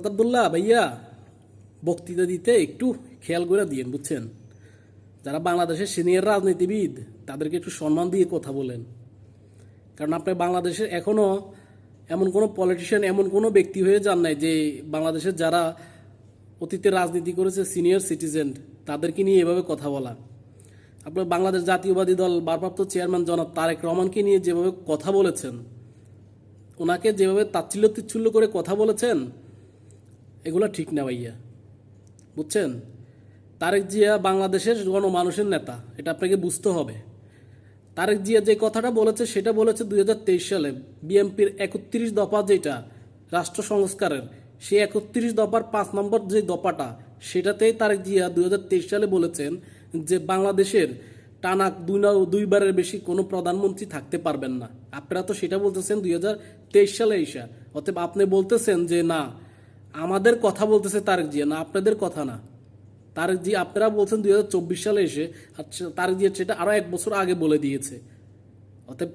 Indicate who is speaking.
Speaker 1: আব্দুল্লাহ ভাইয়া, বক্তৃতা দিতে একটু খেয়াল করে দিয়েন, বুঝছেন? যারা বাংলাদেশের সিনিয়র রাজনীতিবিদ তাদেরকে একটু সম্মান দিয়ে কথা বলেন। কারণ আপনি বাংলাদেশের এখনো এমন কোনো পলিটিশিয়ান, এমন কোনো ব্যক্তি হয়ে যান নাই যে বাংলাদেশের যারা অতীতে রাজনীতি করেছে সিনিয়র সিটিজেন তাদেরকে নিয়ে এভাবে কথা বলা। আপনার বাংলাদেশ জাতীয়বাদী দল ভারপ্রাপ্ত চেয়ারম্যান জনাব তারেক রহমানকে নিয়ে যেভাবে কথা বলেছেন, ওনাকে যেভাবে তাচ্ছিল্য তিচ্ছিল্য করে কথা বলেছেন, এগুলো ঠিক না ভাইয়া, বুঝছেন? তারেক জিয়া বাংলাদেশের গণমানুষের নেতা, এটা আপনাকে বুঝতে হবে। তারেক জিয়া যে কথাটা বলেছে সেটা বলেছে 2023 সালে বিএনপির 31 দফা, যেটা রাষ্ট্র সংস্কারের, সেই 31 দফার 5 নম্বর যে দফাটা, সেটাতেই তারেক জিয়া 2023 সালে বলেছেন যে বাংলাদেশের টানা দুইবারের বেশি কোনো প্রধানমন্ত্রী থাকতে পারবেন না। আপনারা তো সেটা বলতেছেন 2023 সালে এসা, অতএব আপনি বলতেছেন যে না, আমাদের কথা বলতেছে তারেক জিয়া, না আপনাদের কথা না। তারেক জি আপনারা বলছেন 2024 সালে এসে, আর তারেক জিয়া সেটা আরো 1 বছর আগে বলে দিয়েছে। অতএব